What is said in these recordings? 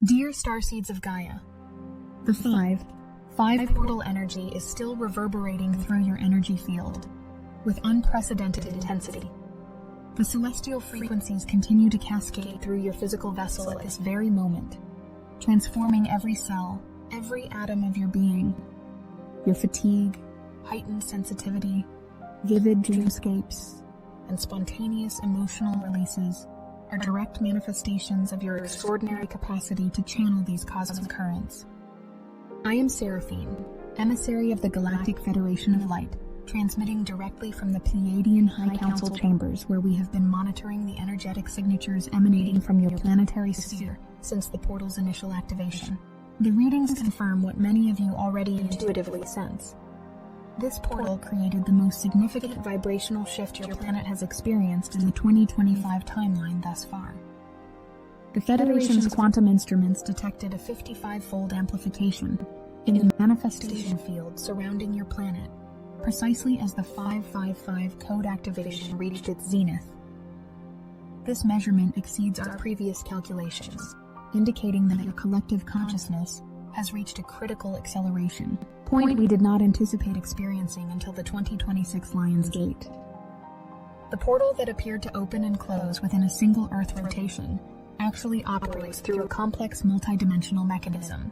Dear Starseeds of Gaia, the 5 portal energy is still reverberating through your energy field with unprecedented intensity. The celestial frequencies continue to cascade through your physical vessel at this very moment, transforming every cell, every atom of your being. Your fatigue, heightened sensitivity, vivid dreamscapes, and spontaneous emotional releases are direct manifestations of your extraordinary capacity to channel these cosmic currents. I am Seraphine, emissary of the Galactic Federation of Light, transmitting directly from the Pleiadian High Council chambers, where we have been monitoring the energetic signatures emanating from your planetary sphere since the portal's initial activation. The readings confirm what many of you already intuitively sense. This portal created the most significant vibrational shift your planet has experienced in the 2025 timeline thus far. The Federation's quantum instruments detected a 55-fold amplification in the manifestation field surrounding your planet, precisely as the 555 code activation reached its zenith. This measurement exceeds our previous calculations, indicating that your collective consciousness has reached a critical acceleration, point we did not anticipate experiencing until the 2026 Lion's Gate. The portal that appeared to open and close within a single Earth rotation actually operates through a complex multidimensional mechanism.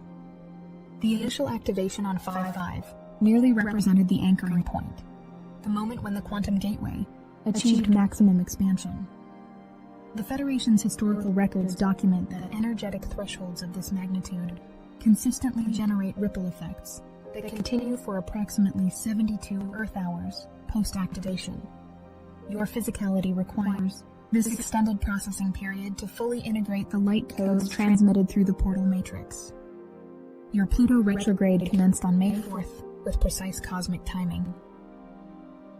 The initial activation on 5-5 merely represented the anchoring point, the moment when the quantum gateway achieved maximum expansion. The Federation's historical records document that energetic thresholds of this magnitude consistently generate ripple effects that continue for approximately 72 Earth hours post-activation. Your physicality requires this extended processing period to fully integrate the light codes transmitted through the portal matrix. Your Pluto retrograde commenced on May 4th with precise cosmic timing.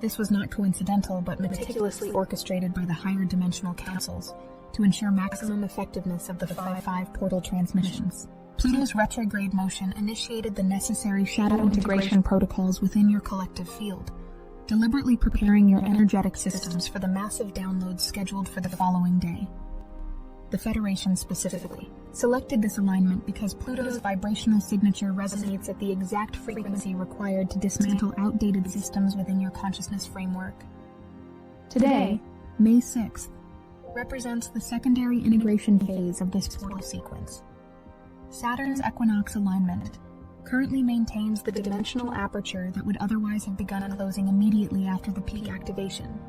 This was not coincidental, but meticulously orchestrated by the higher dimensional councils to ensure maximum effectiveness of the 5-5 portal transmissions. Pluto's retrograde motion initiated the necessary shadow integration protocols within your collective field, deliberately preparing your energetic systems for the massive downloads scheduled for the following day. The Federation specifically selected this alignment because Pluto's vibrational signature resonates at the exact frequency required to dismantle outdated systems within your consciousness framework. Today, May 6th, represents the secondary integration phase of this portal sequence. Saturn's equinox alignment currently maintains the dimensional aperture that would otherwise have begun closing immediately after the peak activation.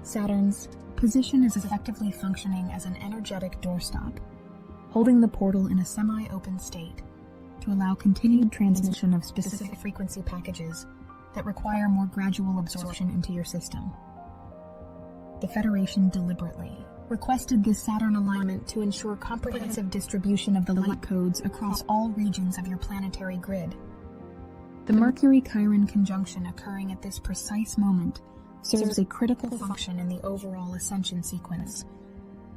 Saturn's position is effectively functioning as an energetic doorstop, holding the portal in a semi-open state to allow continued transmission of specific frequency packages that require more gradual absorption into your system. The Federation deliberately requested this Saturn alignment to ensure comprehensive distribution of the light codes across all regions of your planetary grid. The Mercury-Chiron conjunction occurring at this precise moment serves a critical function in the overall ascension sequence.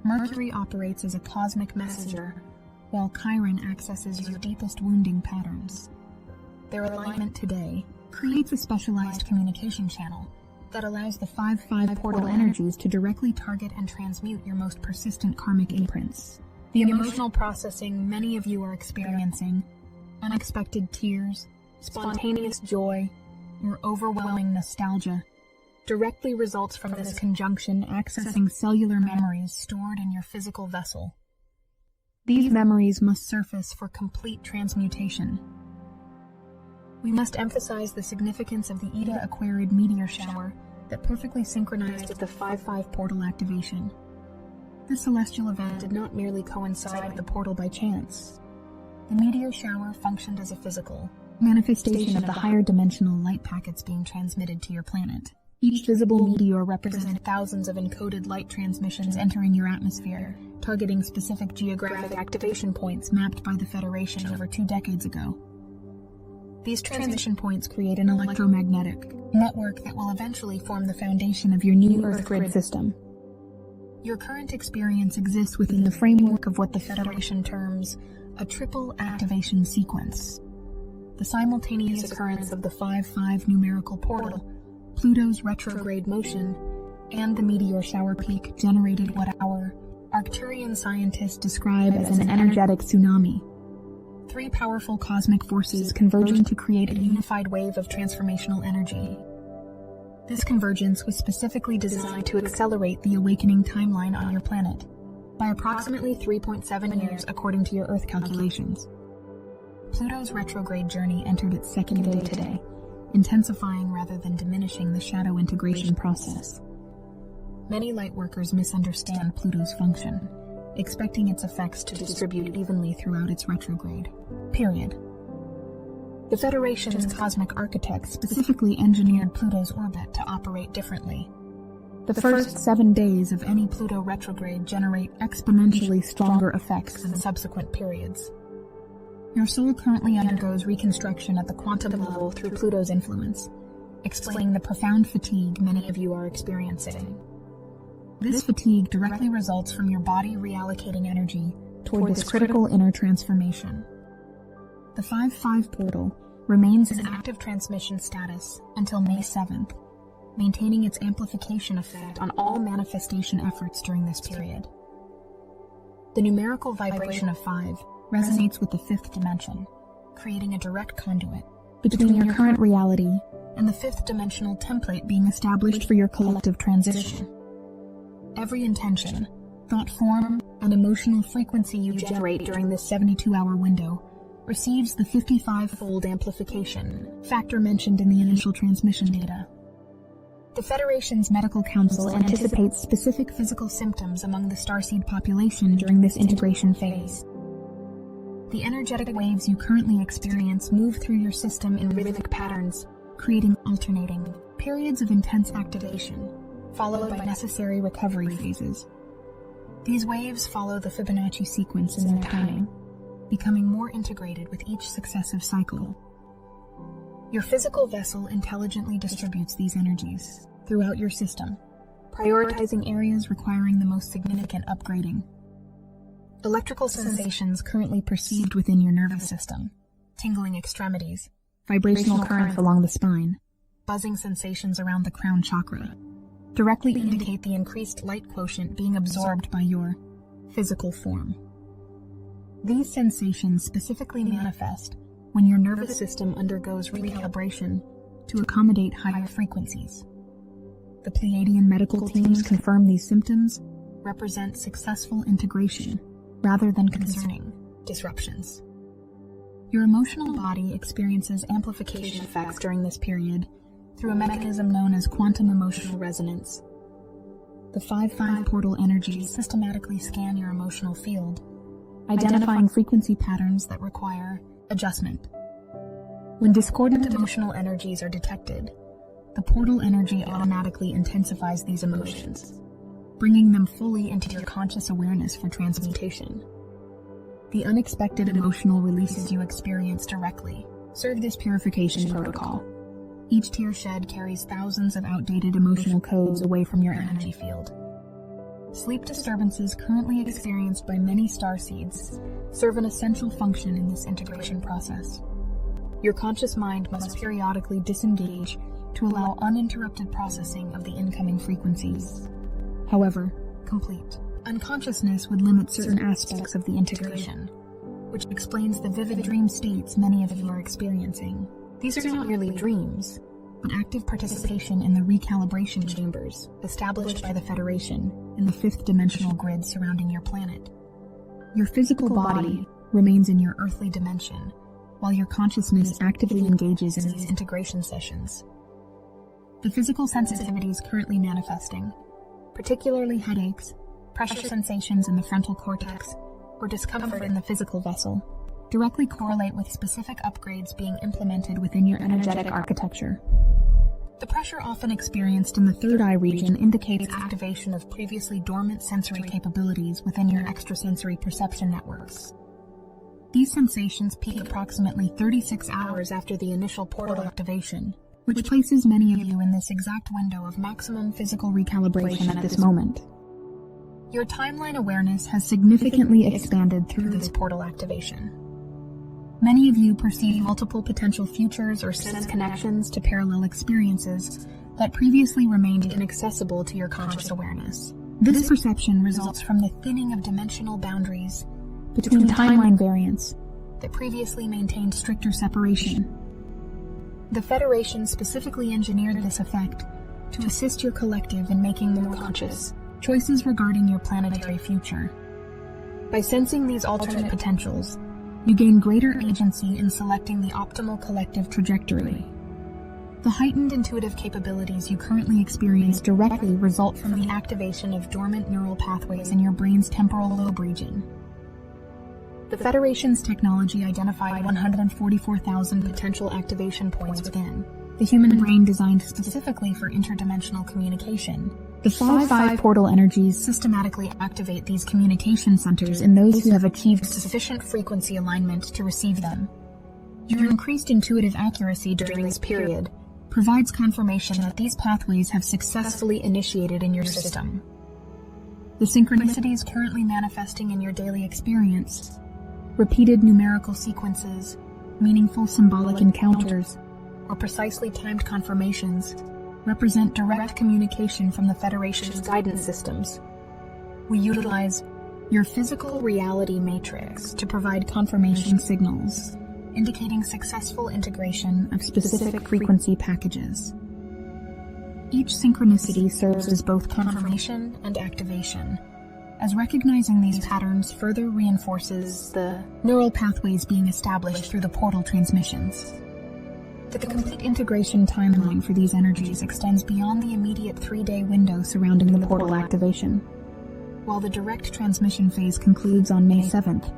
Mercury operates as a cosmic messenger, while Chiron accesses your deepest wounding patterns. Their alignment today creates a specialized communication channel that allows the 5-5 portal energies to directly target and transmute your most persistent karmic imprints. The emotional processing many of you are experiencing, unexpected tears, spontaneous joy, or overwhelming nostalgia, directly results from this conjunction accessing cellular memories stored in your physical vessel. These memories must surface for complete transmutation. We must emphasize the significance of the Eta Aquarid meteor shower that perfectly synchronized with the 5-5 portal activation. This celestial event did not merely coincide with the portal by chance. The meteor shower functioned as a physical manifestation of the higher dimensional light packets being transmitted to your planet. Each visible meteor represented thousands of encoded light transmissions entering your atmosphere, targeting specific geographic activation points mapped by the Federation over 2 decades ago. These transmission points create an electromagnetic network that will eventually form the foundation of your new Earth grid system. Your current experience exists within the framework of what the Federation terms a triple activation sequence. The simultaneous occurrence of the 5-5 numerical portal, Pluto's retrograde motion, and the meteor shower peak generated what our Arcturian scientists describe as an energetic tsunami. 3 powerful cosmic forces converging to create a unified wave of transformational energy. This convergence was specifically designed to accelerate the awakening timeline on your planet by approximately 3.7 years according to your Earth calculations. Pluto's retrograde journey entered its second day today, intensifying rather than diminishing the shadow integration process. Many lightworkers misunderstand Pluto's function, expecting its effects to distribute evenly throughout its retrograde period. The Federation's cosmic architects specifically engineered Pluto's orbit to operate differently. The first 7 days of any Pluto retrograde generate exponentially stronger effects than subsequent periods. Your soul currently undergoes reconstruction at the quantum level through Pluto's influence, explaining the profound fatigue many of you are experiencing. This fatigue directly results from your body reallocating energy toward this critical inner transformation. The 5-5 portal remains in active transmission status until May 7th, maintaining its amplification effect on all manifestation efforts during this period. The numerical vibration of 5 resonates with the 5th dimension, creating a direct conduit between your current reality and the 5th dimensional template being established for your collective transition. Every intention, thought form, and emotional frequency you generate during this 72-hour window receives the 55-fold amplification factor mentioned in the initial transmission data. The Federation's Medical Council anticipates specific physical symptoms among the starseed population during this integration phase. The energetic waves you currently experience move through your system in rhythmic patterns, creating alternating periods of intense activation, followed by necessary recovery phases. These waves follow the Fibonacci sequence in their timing, becoming more integrated with each successive cycle. Your physical vessel intelligently distributes these energies throughout your system, prioritizing areas requiring the most significant upgrading. Electrical sensations currently perceived within your nervous system, tingling extremities, vibrational currents along the spine, buzzing sensations around the crown chakra, directly indicate the increased light quotient being absorbed by your physical form. These sensations specifically manifest when your nervous system undergoes recalibration to accommodate higher frequencies. The Pleiadian medical teams confirm these symptoms represent successful integration rather than concerning disruptions. Your emotional body experiences amplification effects during this period through a mechanism known as quantum emotional resonance. The 5-5 portal energies systematically scan your emotional field, identifying frequency patterns that require adjustment. When discordant emotional energies are detected, the portal energy automatically intensifies these emotions, bringing them fully into your conscious awareness for transmutation. The unexpected emotional releases you experience directly serve this purification protocol. Each tear shed carries thousands of outdated emotional codes away from your energy field. Sleep disturbances currently experienced by many starseeds serve an essential function in this integration process. Your conscious mind must periodically disengage to allow uninterrupted processing of the incoming frequencies. However, complete unconsciousness would limit certain aspects of the integration, which explains the vivid dream states many of you are experiencing. These are not merely dreams, but active participation in the recalibration chambers established by the Federation in the 5th dimensional grid surrounding your planet. Your physical body remains in your earthly dimension, while your consciousness actively engages in these integration sessions. The physical sensitivities currently manifesting, particularly headaches, pressure sensations in the frontal cortex, or discomfort in the physical vessel, directly correlate with specific upgrades being implemented within your energetic architecture. The pressure often experienced in the third eye region indicates activation of previously dormant sensory capabilities within your extrasensory perception networks. These sensations peak approximately 36 hours after the initial portal activation, which places many of you in this exact window of maximum physical recalibration at this moment. Your timeline awareness has significantly expanded through this portal activation. Many of you perceive multiple potential futures or sense connections to parallel experiences that previously remained inaccessible to your conscious awareness. This perception results from the thinning of dimensional boundaries between timeline variants that previously maintained stricter separation. The Federation specifically engineered this effect to assist your collective in making more conscious choices regarding your planetary future. By sensing these alternate potentials, you gain greater agency in selecting the optimal collective trajectory. The heightened intuitive capabilities you currently experience directly result from the activation of dormant neural pathways in your brain's temporal lobe region. The Federation's technology identified 144,000 potential activation points within the human brain designed specifically for interdimensional communication. The 5-5 portal energies systematically activate these communication centers in those who have achieved sufficient frequency alignment to receive them. Your increased intuitive accuracy during this period provides confirmation that these pathways have successfully initiated in your system. The synchronicities currently manifesting in your daily experience, repeated numerical sequences, meaningful symbolic encounters, or precisely timed confirmations, represent direct communication from the Federation's guidance systems. We utilize your physical reality matrix to provide confirmation signals, indicating successful integration of specific frequency packages. Each synchronicity serves as both confirmation and activation, as recognizing these patterns further reinforces the neural pathways being established through the portal transmissions. The complete integration timeline for these energies extends beyond the immediate 3-day window surrounding the portal activation. While the direct transmission phase concludes on May 7th,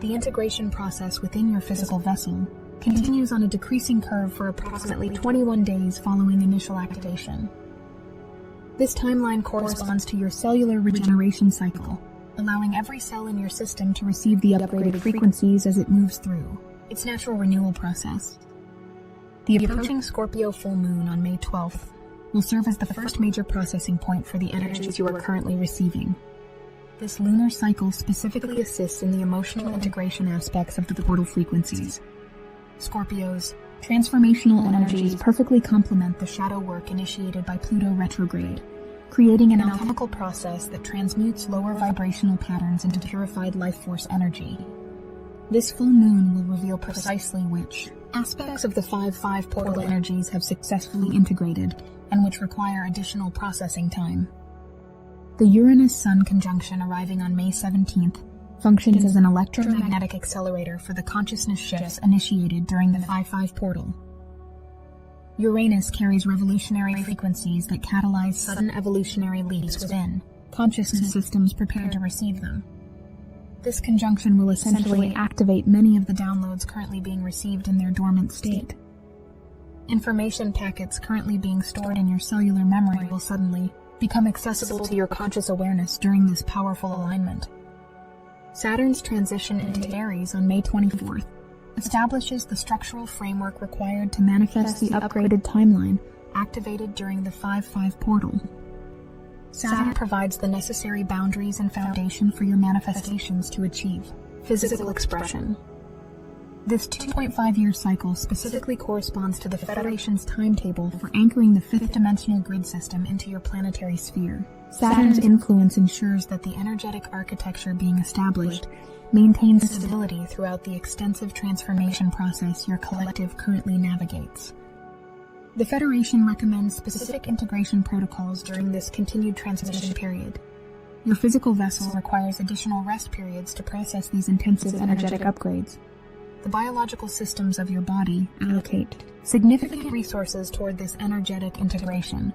the integration process within your physical vessel continues on a decreasing curve for approximately 21 days following initial activation. This timeline corresponds to your cellular regeneration cycle, allowing every cell in your system to receive the upgraded frequencies as it moves through its natural renewal process. The approaching Scorpio full moon on May 12th will serve as the first major processing point for the energies you are currently receiving. This lunar cycle specifically assists in the emotional integration aspects of the portal frequencies. Scorpio's transformational energies perfectly complement the shadow work initiated by Pluto retrograde, creating an alchemical process that transmutes lower vibrational patterns into purified life force energy. This full moon will reveal precisely which aspects of the 5-5 portal energies have successfully integrated and which require additional processing time. The Uranus-Sun conjunction arriving on May 17th functions as an electromagnetic accelerator for the consciousness shifts initiated during the 5-5 portal. Uranus carries revolutionary frequencies that catalyze sudden evolutionary leaps within consciousness systems prepared to receive them. This conjunction will essentially activate many of the downloads currently being received in their dormant state. Information packets currently being stored in your cellular memory will suddenly become accessible to your conscious awareness during this powerful alignment. Saturn's transition into Aries on May 24th establishes the structural framework required to manifest the upgraded timeline activated during the 5-5 portal. Saturn provides the necessary boundaries and foundation for your manifestations to achieve physical expression. This 2.5-year cycle specifically corresponds to the Federation's timetable for anchoring the fifth dimensional grid system into your planetary sphere. Saturn's influence ensures that the energetic architecture being established maintains stability throughout the extensive transformation process your collective currently navigates. The Federation recommends specific integration protocols during this continued transmission period. Your physical vessel requires additional rest periods to process these intensive energetic upgrades. The biological systems of your body allocate significant resources toward this energetic integration,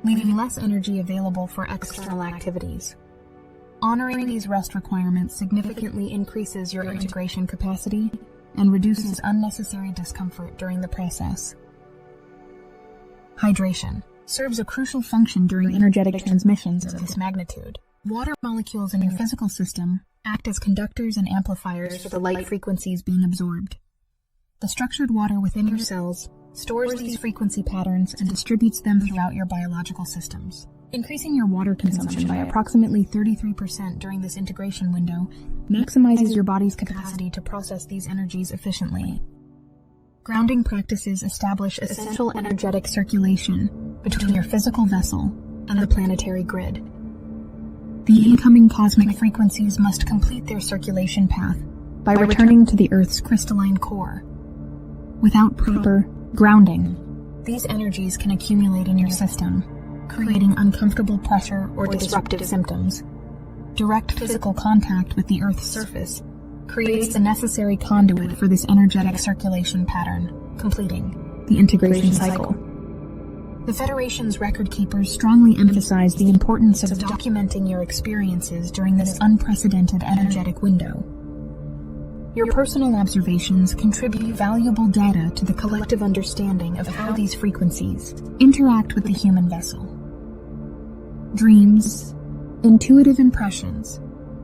leaving less energy available for external activities. Honoring these rest requirements significantly increases your integration capacity and reduces unnecessary discomfort during the process. Hydration serves a crucial function during energetic transmissions of this magnitude. Water molecules in your physical system act as conductors and amplifiers for the light frequencies being absorbed. The structured water within your cells stores these frequency patterns and distributes them throughout your biological systems. Increasing your water consumption by approximately 33% during this integration window maximizes your body's capacity to process these energies efficiently. Grounding practices establish essential energetic circulation between your physical vessel and the planetary grid. The incoming cosmic frequencies must complete their circulation path by returning to the Earth's crystalline core. Without proper grounding, these energies can accumulate in your system, creating uncomfortable pressure or disruptive symptoms. Direct physical contact with the Earth's surface creates the necessary conduit for this energetic circulation pattern, completing the integration cycle. The Federation's record keepers strongly emphasize the importance of documenting your experiences during this unprecedented energetic window. Your personal observations contribute valuable data to the collective understanding of how these frequencies interact with the human vessel. Dreams, intuitive impressions,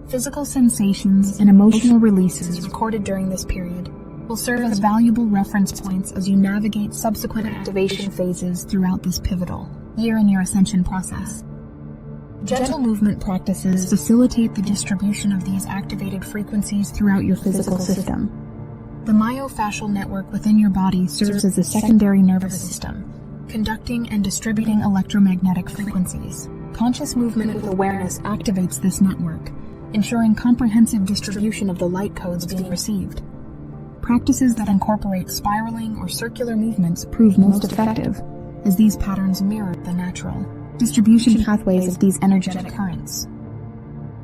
physical sensations, and emotional releases recorded during this period will serve as valuable reference points as you navigate subsequent activation phases throughout this pivotal year in your ascension process. Gentle movement practices facilitate the distribution of these activated frequencies throughout your physical system. The myofascial network within your body serves as a secondary nervous system, conducting and distributing electromagnetic frequencies. Conscious movement with awareness activates this network, ensuring comprehensive distribution of the light codes being received. Practices that incorporate spiraling or circular movements prove most effective, as these patterns mirror the natural distribution pathways of these energetic currents.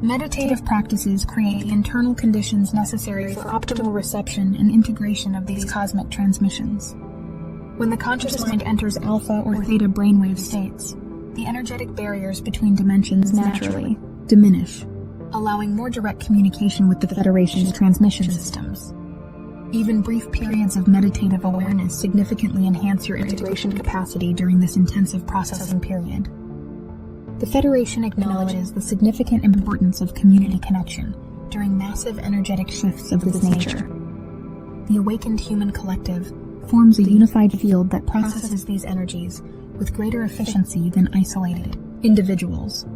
Meditative practices create the internal conditions necessary for optimal reception and integration of these cosmic transmissions. When the conscious mind enters alpha or theta brainwave states, the energetic barriers between dimensions naturally diminish, allowing more direct communication with the Federation's transmission systems. Even brief periods of meditative awareness significantly enhance your integration capacity during this intensive processing period. The Federation acknowledges the significant importance of community connection during massive energetic shifts of this nature. The awakened human collective forms a unified field that processes these energies with greater efficiency than isolated individuals.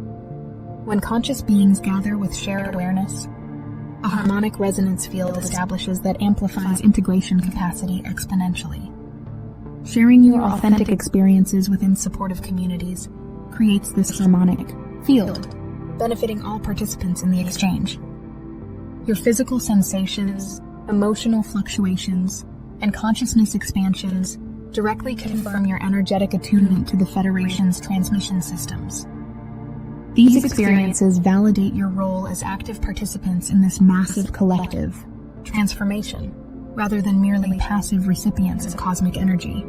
When conscious beings gather with shared awareness, a harmonic resonance field establishes that amplifies integration capacity exponentially. Sharing your authentic experiences within supportive communities creates this harmonic field, benefiting all participants in the exchange. Your physical sensations, emotional fluctuations, and consciousness expansions directly confirm your energetic attunement to the Federation's transmission systems. These experiences validate your role as active participants in this massive collective transformation, rather than merely passive recipients of cosmic energy.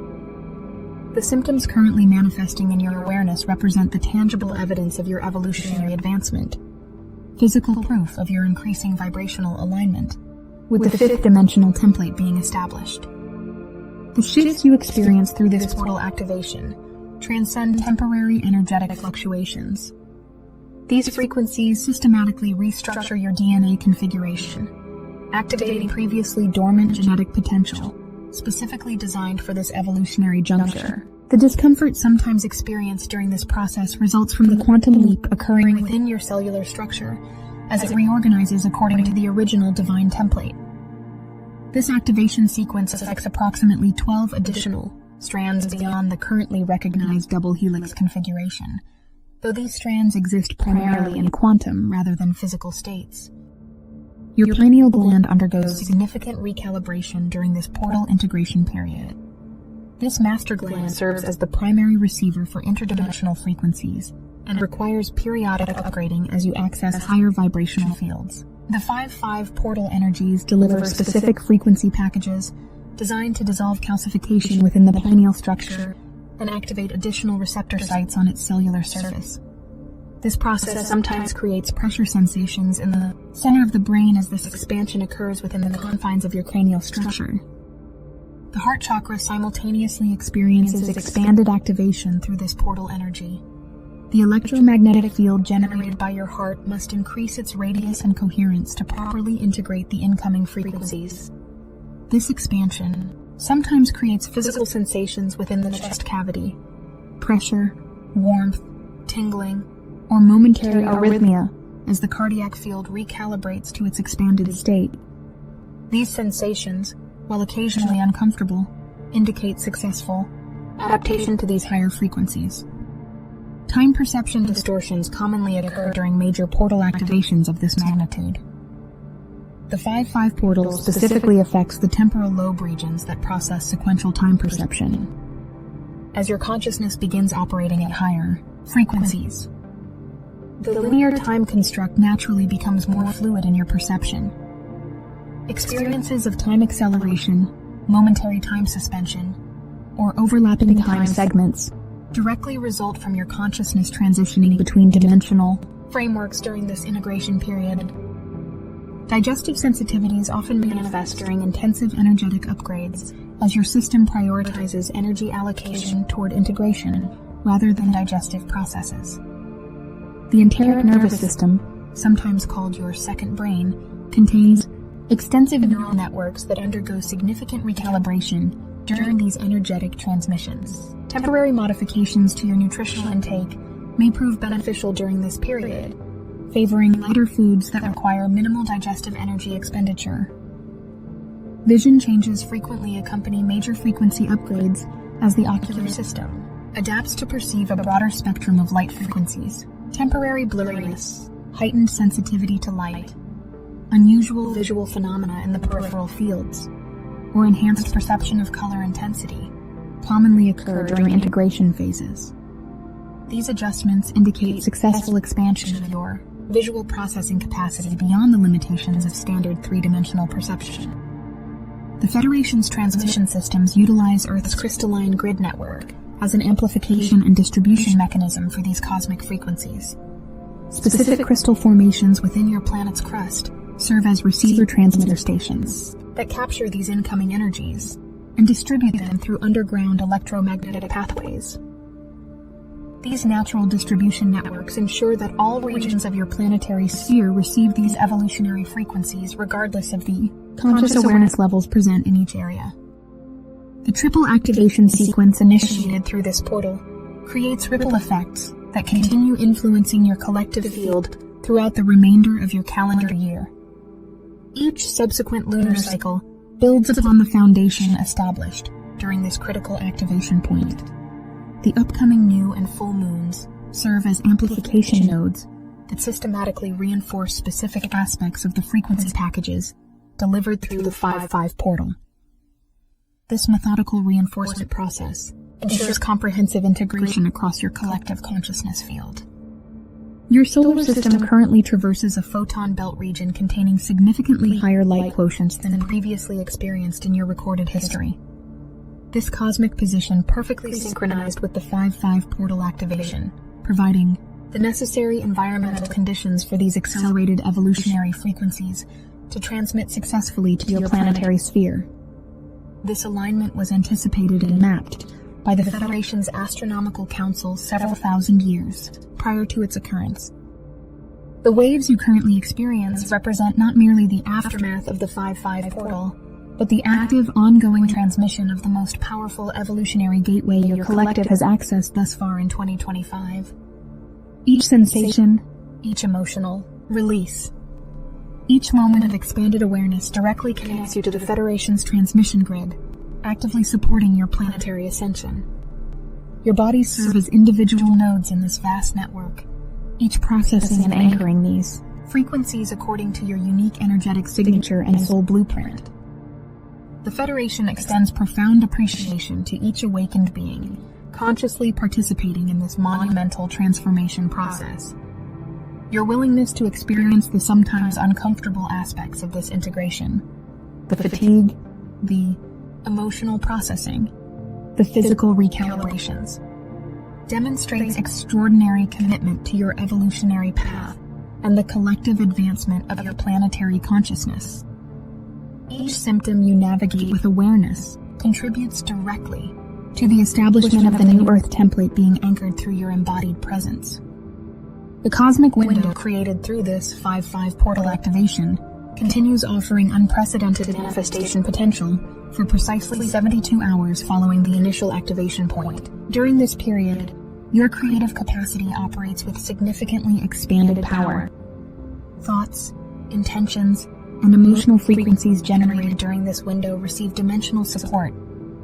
The symptoms currently manifesting in your awareness represent the tangible evidence of your evolutionary advancement, physical proof of your increasing vibrational alignment, with the fifth dimensional template being established. The shifts you experience through this portal activation transcend temporary energetic fluctuations. These frequencies systematically restructure your DNA configuration, activating previously dormant genetic potential, specifically designed for this evolutionary juncture. The discomfort sometimes experienced during this process results from the quantum leap occurring within your cellular structure as it reorganizes according to the original divine template. This activation sequence affects approximately 12 additional strands beyond the currently recognized double helix configuration, though these strands exist primarily in quantum rather than physical states. Your pineal gland undergoes significant recalibration during this portal integration period. This master gland serves as the primary receiver for interdimensional frequencies and requires periodic upgrading as you access higher vibrational fields. The 5-5 portal energies deliver specific frequency packages designed to dissolve calcification within the pineal structure and activate additional receptor sites on its cellular surface. This process sometimes creates pressure sensations in the center of the brain as this expansion occurs within the confines of your cranial structure. The heart chakra simultaneously experiences expanded activation through this portal energy. The electromagnetic field generated by your heart must increase its radius and coherence to properly integrate the incoming frequencies. This expansion sometimes creates physical sensations within the chest cavity, pressure, warmth, tingling, or momentary arrhythmia as the cardiac field recalibrates to its expanded state. These sensations, while occasionally uncomfortable, indicate successful adaptation to these higher frequencies. Time perception distortions commonly occur during major portal activations of this magnitude. The 5-5 portal specifically affects the temporal lobe regions that process sequential time perception. As your consciousness begins operating at higher frequencies, the linear time construct naturally becomes more fluid in your perception. Experiences of time acceleration, momentary time suspension, or overlapping time segments directly result from your consciousness transitioning between dimensional frameworks during this integration period. Digestive sensitivities often manifest during intensive energetic upgrades as your system prioritizes energy allocation toward integration rather than digestive processes. The enteric nervous system, sometimes called your second brain, contains extensive neural networks that undergo significant recalibration during these energetic transmissions. Temporary modifications to your nutritional intake may prove beneficial during this period, favoring lighter foods that require minimal digestive energy expenditure. Vision changes frequently accompany major frequency upgrades as the ocular system adapts to perceive a broader spectrum of light frequencies. Temporary blurriness, heightened sensitivity to light, unusual visual phenomena in the peripheral fields, or enhanced perception of color intensity commonly occur during integration phases. These adjustments indicate successful expansion of your visual processing capacity beyond the limitations of standard three-dimensional perception. The Federation's transmission systems utilize Earth's crystalline grid network as an amplification and distribution mechanism for these cosmic frequencies. Specific crystal formations within your planet's crust serve as receiver transmitter stations that capture these incoming energies and distribute them through underground electromagnetic pathways. These natural distribution networks ensure that all regions of your planetary sphere receive these evolutionary frequencies regardless of the conscious awareness levels present in each area. The triple activation sequence initiated through this portal creates ripple effects that continue influencing your collective field throughout the remainder of your calendar year. Each subsequent lunar cycle builds upon the foundation established during this critical activation point. The upcoming new and full moons serve as amplification nodes that systematically reinforce specific aspects of the frequency packages delivered through the 5-5 portal. This methodical reinforcement process ensures comprehensive integration across your collective consciousness field. Your solar system currently traverses a photon belt region containing significantly higher light quotients than previously experienced in your recorded history. This cosmic position perfectly synchronized with the 5-5 portal activation, providing the necessary environmental conditions for these accelerated evolutionary frequencies to transmit successfully to your planetary sphere. This alignment was anticipated and mapped by the Federation's Astronomical Council several thousand years prior to its occurrence. The waves you currently experience represent not merely the aftermath of the 5-5 portal, but the active, ongoing transmission of the most powerful evolutionary gateway your collective has accessed thus far in 2025. Each sensation, each emotional release, each moment of expanded awareness directly connects you to the Federation's transmission grid, actively supporting your planetary ascension. Your bodies serve as individual nodes in this vast network, each processing and anchoring these frequencies according to your unique energetic signature and soul blueprint. The Federation extends profound appreciation to each awakened being, consciously participating in this monumental transformation process. Your willingness to experience the sometimes uncomfortable aspects of this integration, the fatigue, the emotional processing, the physical recalibrations, demonstrates extraordinary commitment to your evolutionary path and the collective advancement of your planetary consciousness. Each symptom you navigate with awareness contributes directly to the establishment of the new Earth template being anchored through your embodied presence. The cosmic window created through this 5-5 portal activation continues offering unprecedented manifestation potential for precisely 72 hours following the initial activation point. During this period, your creative capacity operates with significantly expanded power. Thoughts, intentions, and emotional frequencies generated during this window receive dimensional support,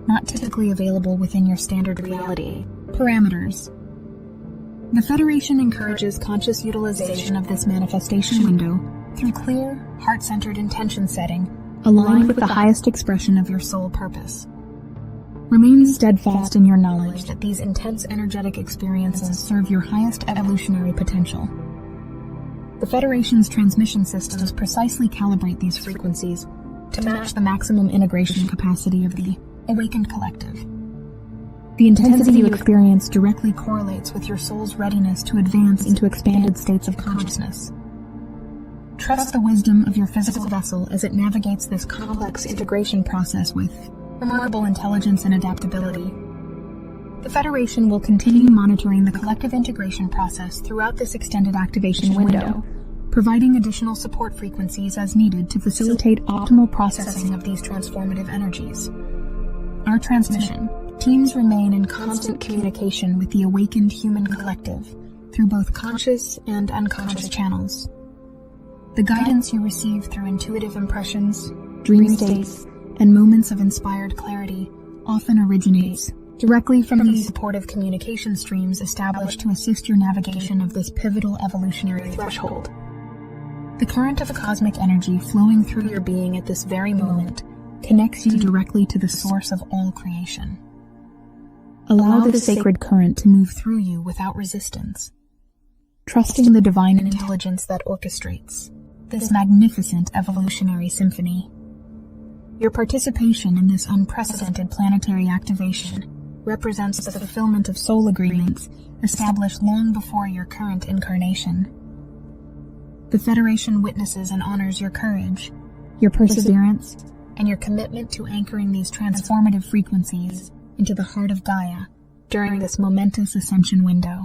not typically available within your standard reality parameters. The Federation encourages conscious utilization of this manifestation window through clear, heart-centered intention setting, aligned with the highest expression of your soul purpose. Remain steadfast in your knowledge that these intense energetic experiences serve your highest evolutionary potential. The Federation's transmission systems precisely calibrate these frequencies to match the maximum integration capacity of the awakened collective. The intensity you experience directly correlates with your soul's readiness to advance into expanded states of consciousness. Trust the wisdom of your physical vessel as it navigates this complex integration process with remarkable intelligence and adaptability. The Federation will continue monitoring the collective integration process throughout this extended activation window, providing additional support frequencies as needed to facilitate optimal processing of these transformative energies. Our transmission teams remain in constant communication with the awakened human collective through both conscious and unconscious channels. The guidance you receive through intuitive impressions, dream states, and moments of inspired clarity often originates directly from these supportive communication streams established to assist your navigation of this pivotal evolutionary threshold. The current of cosmic energy flowing through your being at this very moment connects you directly to the source of all creation. Allow the sacred current to move through you without resistance, trusting the divine intelligence that orchestrates this magnificent evolutionary symphony. Your participation in this unprecedented planetary activation represents the fulfillment of soul agreements established long before your current incarnation. The Federation witnesses and honors your courage, your perseverance, and your commitment to anchoring these transformative frequencies into the heart of Gaia during this momentous ascension window.